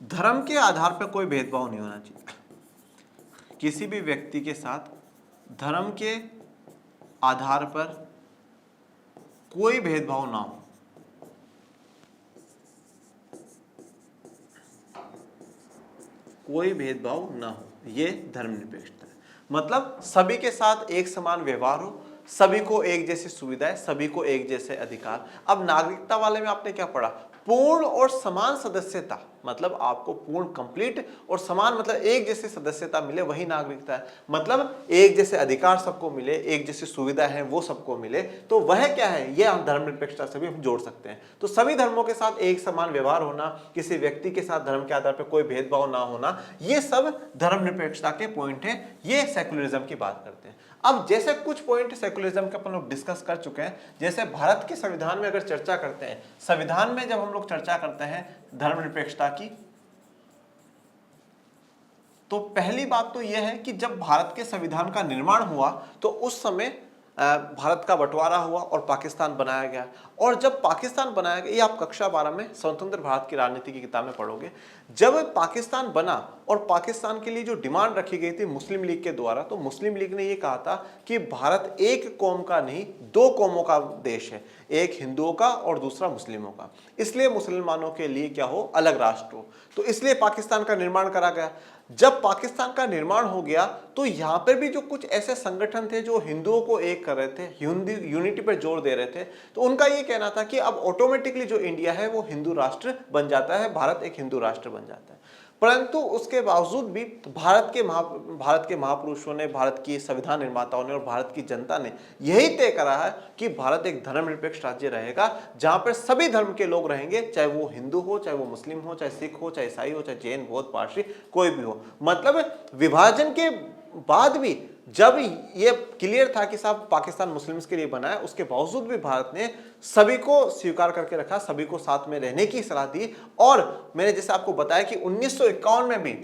धर्म के आधार पर कोई भेदभाव नहीं होना चाहिए। किसी भी व्यक्ति के साथ धर्म के आधार पर कोई भेदभाव ना हो। कोई भेदभाव ना हो, ये धर्मनिरपेक्षता है। मतलब सभी के साथ एक समान व्यवहार हो, सभी को एक जैसी सुविधाएं, सभी को एक जैसे अधिकार। अब नागरिकता वाले में आपने क्या पढ़ा, पूर्ण और समान सदस्यता, मतलब आपको पूर्ण, कंप्लीट और समान, मतलब एक जैसी सदस्यता मिले, वही नागरिकता है। मतलब एक जैसे अधिकार सबको मिले, एक जैसी सुविधा है वो सबको मिले, तो वह क्या है, ये हम धर्मनिरपेक्षता से भी हम जोड़ सकते हैं। तो सभी धर्मों के साथ एक समान व्यवहार होना, किसी व्यक्ति के साथ धर्म के आधार पर कोई भेदभाव ना होना, ये सब धर्मनिरपेक्षता के पॉइंट है। ये सेकुलरिज्म की बात करते हैं। अब जैसे कुछ पॉइंट सेकुलरिज्म के अपन लोग डिस्कस कर चुके हैं, जैसे भारत के संविधान में अगर चर्चा करते हैं, संविधान में जब हम लोग चर्चा करते हैं धर्मनिरपेक्षता की, तो पहली बात तो यह है कि जब भारत के संविधान का निर्माण हुआ तो उस समय भारत का बंटवारा हुआ और पाकिस्तान बनाया गया। और जब पाकिस्तान बनाया गया, ये आप कक्षा 12 में स्वतंत्र भारत की राजनीति की किताब में पढ़ोगे, जब पाकिस्तान बना और पाकिस्तान के लिए जो डिमांड रखी गई थी मुस्लिम लीग के द्वारा, तो मुस्लिम लीग ने ये कहा था कि भारत एक कौम का नहीं, दो कौमों का देश है, एक हिंदुओं का और दूसरा मुस्लिमों का। इसलिए मुसलमानों के लिए क्या हो, अलग राष्ट्र हो। तो इसलिए पाकिस्तान का निर्माण करा गया। जब पाकिस्तान का निर्माण हो गया तो यहां पर भी जो कुछ ऐसे संगठन थे जो हिंदुओं को एक कर रहे थे, यूनिटी पर जोर दे रहे थे, तो उनका ये कहना था कि अब ऑटोमेटिकली जो इंडिया है वो हिंदू राष्ट्र बन जाता है, भारत एक हिंदू राष्ट्र बन जाता है। परंतु उसके बावजूद भी भारत के महापुरुषों ने, भारत की संविधान निर्माताओं ने और भारत की जनता ने यही तय करा है कि भारत एक धर्मनिरपेक्ष राज्य रहेगा, जहां पर सभी धर्म के लोग रहेंगे, चाहे वो हिंदू हो, चाहे वो मुस्लिम हो, चाहे सिख हो, चाहे ईसाई हो, चाहे जैन, बौद्ध, पारसी, कोई भी हो। मतलब विभाजन के बाद भी जब ये क्लियर था कि साहब पाकिस्तान मुस्लिम्स के लिए बना है, उसके बावजूद भी भारत ने सभी को स्वीकार करके रखा, सभी को साथ में रहने की सलाह दी। और मैंने जैसे आपको बताया कि 1951 में भी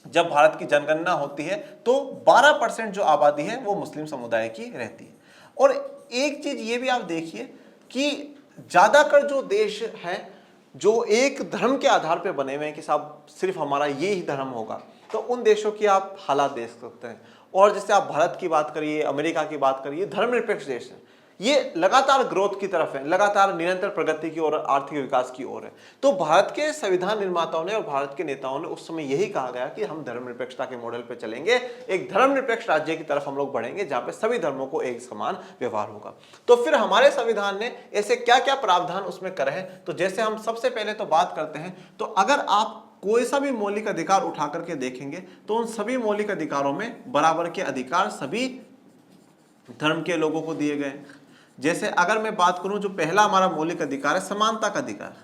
जब भारत की जनगणना होती है तो 12% जो आबादी है वो मुस्लिम समुदाय की रहती है। और एक चीज ये भी आप देखिए कि ज्यादातर जो देश हैं जो एक धर्म के आधार पर बने हुए हैं कि साहब सिर्फ हमारा ये ही धर्म होगा, तो उन देशों की आप हालात देख सकते हैं। और जैसे आप भारत की बात करिए, अमेरिका की बात करिए, धर्मनिरपेक्ष देश है, ये लगातार ग्रोथ की तरफ है, लगातार निरंतर प्रगति की ओर, आर्थिक विकास की ओर है। तो भारत के संविधान निर्माताओं ने और भारत के नेताओं ने उस समय यही कहा गया कि हम धर्मनिरपेक्षता के मॉडल पे चलेंगे, एक धर्मनिरपेक्ष राज्य की तरफ हम लोग बढ़ेंगे जहां पे सभी धर्मों को एक समान व्यवहार होगा। तो फिर हमारे संविधान ने ऐसे क्या क्या प्रावधान उसमें करे हैं, तो जैसे हम सबसे पहले तो बात करते हैं, तो अगर आप कोई सा भी मौलिक अधिकार उठा करके देखेंगे तो उन सभी मौलिक अधिकारों में बराबर के अधिकार सभी धर्म के लोगों को दिए गए। जैसे अगर मैं बात करूं, जो पहला हमारा मौलिक अधिकार है समानता का अधिकार,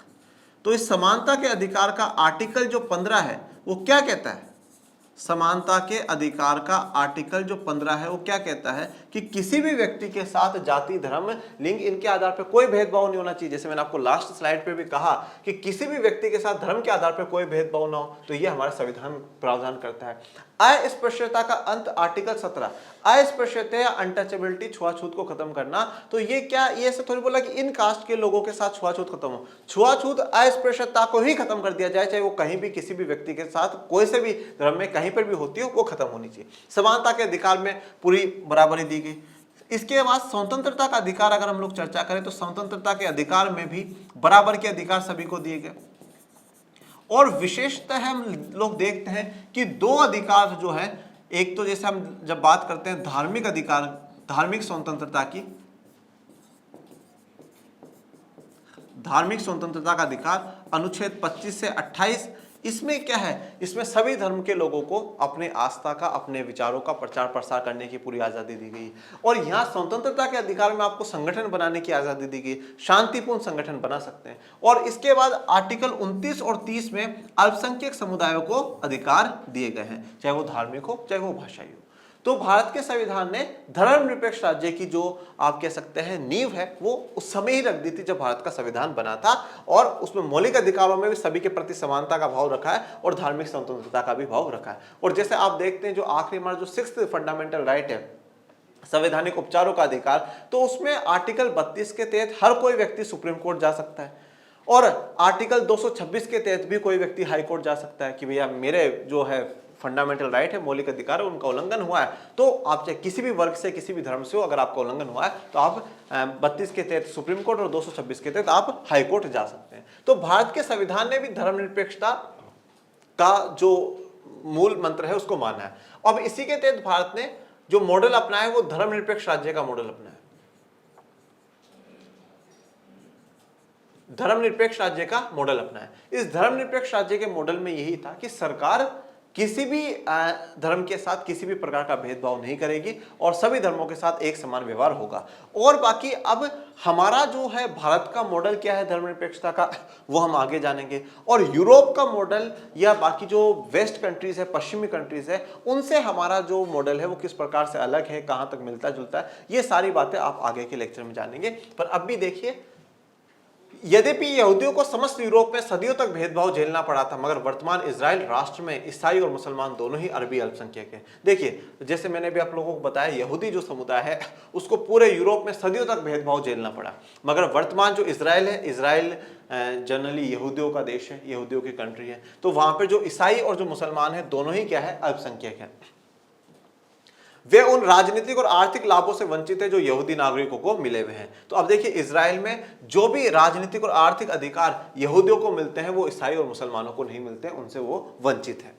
तो इस समानता के अधिकार का आर्टिकल जो 15 है वो क्या कहता है, समानता के अधिकार का आर्टिकल जो 15 है वो क्या कहता है कि किसी भी व्यक्ति के साथ जाति, धर्म, लिंग, इनके आधार पर कोई भेदभाव नहीं होना चाहिए। जैसे मैंने आपको लास्ट स्लाइड पे भी कहा कि किसी भी व्यक्ति के साथ धर्म के आधार पर कोई भेदभाव ना हो, तो ये हमारा संविधान प्रावधान करता है। अस्पृश्यता का अंत आर्टिकल 17, अस्पृश्यता या अनटचेबिलिटी, छुआछूत को खत्म करना। तो ये क्या, ये ऐसे थोड़ी बोला कि इन कास्ट के लोगों के साथ छुआछूत खत्म हो, छुआछूत अस्पृश्यता को ही खत्म कर दिया जाए, चाहे वो कहीं भी किसी भी व्यक्ति के साथ कोई से भी धर्म में कहीं पर भी होती हो, वो खत्म होनी चाहिए। समानता के अधिकार में पूरी बराबरी दी गई। इसके बाद स्वतंत्रता का अधिकार अगर हम लोग चर्चा करें तो स्वतंत्रता के अधिकार में भी बराबर के अधिकार सभी को दिए गए। और विशेषतः हम लोग देखते हैं कि दो अधिकार जो है, एक तो जैसे हम जब बात करते हैं धार्मिक अधिकार धार्मिक स्वतंत्रता का अधिकार अनुच्छेद 25 से 28। इसमें क्या है, इसमें सभी धर्म के लोगों को अपने आस्था का, अपने विचारों का प्रचार प्रसार करने की पूरी आजादी दी गई। और यहाँ स्वतंत्रता के अधिकार में आपको संगठन बनाने की आजादी दी गई, शांतिपूर्ण संगठन बना सकते हैं। और इसके बाद आर्टिकल 29 और 30 में अल्पसंख्यक समुदायों को अधिकार दिए गए हैं, चाहे वो धार्मिक हो चाहे वो भाषाई हो। तो भारत के संविधान ने धर्मनिरपेक्ष राज्य की जो आप कह सकते हैं नींव है, वो उस समय ही रख दी थी जब भारत का संविधान बना था। और उसमें मौलिक अधिकारों में भी सभी के प्रति समानता का भाव रखा है और धार्मिक स्वतंत्रता का भी भाव रखा है। और जैसे आप देखते हैं जो आखिरी हमारा जो 6th फंडामेंटल राइट है, संवैधानिक उपचारों का अधिकार, तो उसमें आर्टिकल 32 के तहत हर कोई व्यक्ति सुप्रीम कोर्ट जा सकता है और आर्टिकल 226 के तहत भी कोई व्यक्ति हाई कोर्ट जा सकता है कि भैया मेरे जो है फंडामेंटल राइट है, मौलिक अधिकार है, उनका उल्लंघन हुआ है। तो आप चाहे किसी भी वर्ग से, किसी भी धर्म से हो, अगर आपका उल्लंघन हुआ है तो आप 32 के तहत सुप्रीम कोर्ट और 226 के तहत आप हाई कोर्ट जा सकते हैं। तो भारत के संविधान ने भी धर्मनिरपेक्षता का जो मूल मंत्र है उसको माना है। अब इसी के तहत भारत ने जो मॉडल अपनाया है वो धर्मनिरपेक्ष राज्य का मॉडल अपनाया है। धर्मनिरपेक्ष राज्य का मॉडल अपनाया। इस धर्मनिरपेक्ष राज्य के मॉडल में यही था कि सरकार किसी भी धर्म के साथ किसी भी प्रकार का भेदभाव नहीं करेगी और सभी धर्मों के साथ एक समान व्यवहार होगा। और बाकी अब हमारा जो है भारत का मॉडल क्या है धर्मनिरपेक्षता का, वो हम आगे जानेंगे। और यूरोप का मॉडल या बाकी जो वेस्ट कंट्रीज है, पश्चिमी कंट्रीज है, उनसे हमारा जो मॉडल है वो किस प्रकार से अलग है, कहाँ तक मिलता जुलता है, ये सारी बातें आप आगे के लेक्चर में जानेंगे। पर अब भी देखिए, यद्यपि यहूदियों को समस्त यूरोप में सदियों तक भेदभाव झेलना पड़ा था, मगर वर्तमान इजराइल राष्ट्र में ईसाई और मुसलमान दोनों ही अरबी अल्पसंख्यक हैं। देखिए, जैसे मैंने भी आप लोगों को बताया, यहूदी जो समुदाय है उसको पूरे यूरोप में सदियों तक भेदभाव झेलना पड़ा, मगर वर्तमान जो इजराइल है, इजराइल जनरली यहूदियों का देश है, यहूदियों की कंट्री है। तो वहां पर जो ईसाई और जो मुसलमान है दोनों ही क्या है, अल्पसंख्यक है। वे उन राजनीतिक और आर्थिक लाभों से वंचित है जो यहूदी नागरिकों को मिले हुए हैं। तो अब देखिए, इजराइल में जो भी राजनीतिक और आर्थिक अधिकार यहूदियों को मिलते हैं वो ईसाई और मुसलमानों को नहीं मिलते हैं, उनसे वो वंचित है।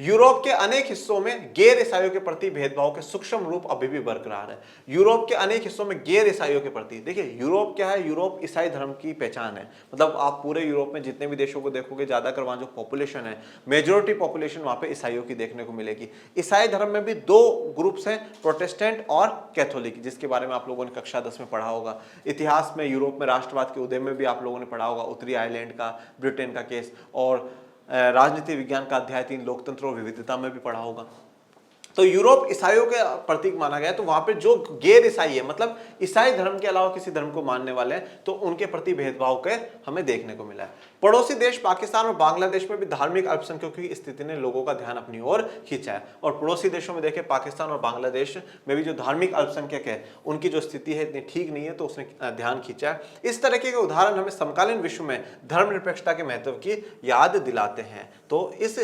यूरोप के अनेक हिस्सों में गैर ईसाइयों के प्रति भेदभाव के सूक्ष्म रूप अभी भी बरकरार है। यूरोप के अनेक हिस्सों में गैर ईसाइयों के प्रति, देखिए यूरोप क्या है, यूरोप ईसाई धर्म की पहचान है। मतलब आप पूरे यूरोप में जितने भी देशों को देखोगे, ज्यादातर वहां जो पॉपुलेशन है, मेजोरिटी पॉपुलेशन वहां पे ईसाइयों की देखने को मिलेगी। ईसाई धर्म में भी 2 ग्रुप्स हैं, प्रोटेस्टेंट और कैथोलिक, जिसके बारे में आप लोगों ने कक्षा 10 में पढ़ा होगा। इतिहास में यूरोप में राष्ट्रवाद के उदय में भी आप लोगों ने पढ़ा होगा, उत्तरी आयरलैंड का, ब्रिटेन का केस, और राजनीति विज्ञान का अध्याय 3 लोकतंत्र और विविधता में भी पढ़ा होगा। तो यूरोप ईसाइयों के प्रतीक माना गया है। तो वहां पे जो गैर ईसाई है, मतलब ईसाई धर्म के अलावा किसी धर्म को मानने वाले हैं, तो उनके प्रति भेदभाव के हमें देखने को मिला है। पड़ोसी देश पाकिस्तान और बांग्लादेश में भी धार्मिक अल्पसंख्यकों की स्थिति ने लोगों का ध्यान अपनी ओर खींचा है। और पड़ोसी देशों में देखें, पाकिस्तान और बांग्लादेश में भी जो धार्मिक अल्पसंख्यक है उनकी जो स्थिति है इतनी ठीक नहीं है, तो उसने ध्यान खींचा है। इस तरह के उदाहरण हमें समकालीन विश्व में धर्मनिरपेक्षता के महत्व की याद दिलाते हैं। तो इस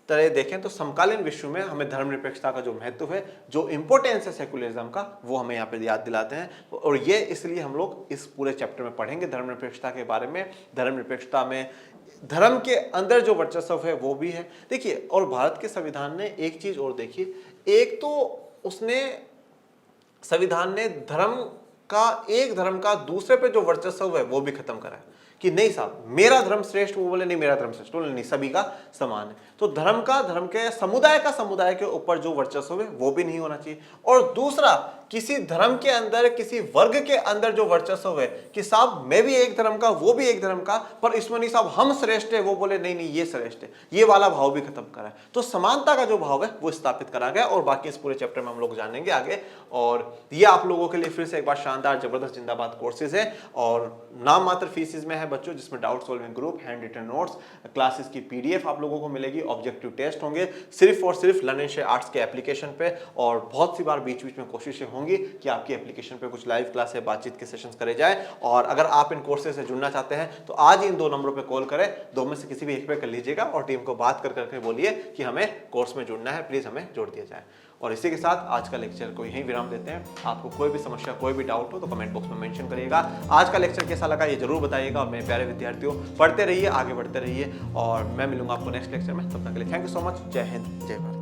तरह देखें तो समकालीन विश्व में हमें धर्मनिरपेक्षता का जो महत्व है, जो इंपॉर्टेंस है सेकुलरिज्म का, वो हमें यहाँ पे याद दिलाते हैं। और ये इसलिए हम लोग इस पूरे चैप्टर में पढ़ेंगे धर्मनिरपेक्षता के बारे में। धर्मनिरपेक्षता में धर्म के अंदर जो वर्चस्व है वो भी है। देखिए, और भारत के संविधान ने एक चीज और देखी, एक तो उसने संविधान ने एक धर्म का दूसरे पे जो वर्चस्व है वो भी खत्म करा है कि नहीं साहब मेरा धर्म श्रेष्ठ, वो बोले नहीं मेरा धर्म श्रेष्ठ, बोले नहीं सभी का समान है। तो धर्म के समुदाय के ऊपर जो वर्चस्व है वो भी नहीं होना चाहिए। और दूसरा, किसी धर्म के अंदर, किसी वर्ग के अंदर जो वर्चस्व है कि साहब मैं भी एक धर्म का, वो भी एक धर्म का, पर इसमें नहीं साहब हम श्रेष्ठ है, वो बोले नहीं नहीं ये श्रेष्ठ है, ये वाला भाव भी खत्म करा है। तो समानता का जो भाव है वो स्थापित करा गया। और बाकी इस पूरे चैप्टर में हम लोग जानेंगे आगे। और ये आप लोगों के लिए फिर से एक बार शानदार जबरदस्त जिंदाबाद कोर्सेज है और नाम मात्र फीसिस में है बच्चों, जिसमें doubt solving group, hand written notes, classes की पीडीएफ आप लोगों को मिलेगी, ऑब्जेक्टिव टेस्ट होंगे सिर्फ और सिर्फ लर्न एंड शेयर आर्ट्स के एप्लीकेशन पे। और बहुत सी बार बीच बीच में कोशिशें होंगी कि आपकी एप्लीकेशन पे कुछ लाइव क्लास है, बातचीत के सेशंस करे जाए। और अगर आप इन कोर्सेज से जुड़ना चाहते हैं तो आज ही इन 2 नंबरों पे कॉल करें, 2 में से किसी भी एक पे कर लीजिएगा और टीम को बात कर करके बोलिए कि हमें कोर्स में जुड़ना है, प्लीज हमें जोड़ दिया जाए। और इसी के साथ आज का लेक्चर को यहीं विराम देते हैं। आपको कोई भी समस्या, कोई भी डाउट हो तो कमेंट बॉक्स में मेंशन करिएगा। आज का लेक्चर कैसा लगा ये जरूर बताइएगा। और मेरे प्यारे विद्यार्थियों, पढ़ते रहिए, आगे बढ़ते रहिए और मैं मिलूंगा आपको नेक्स्ट लेक्चर में। तब तक के लिए थैंक यू सो मच। जय हिंद, जय भारत।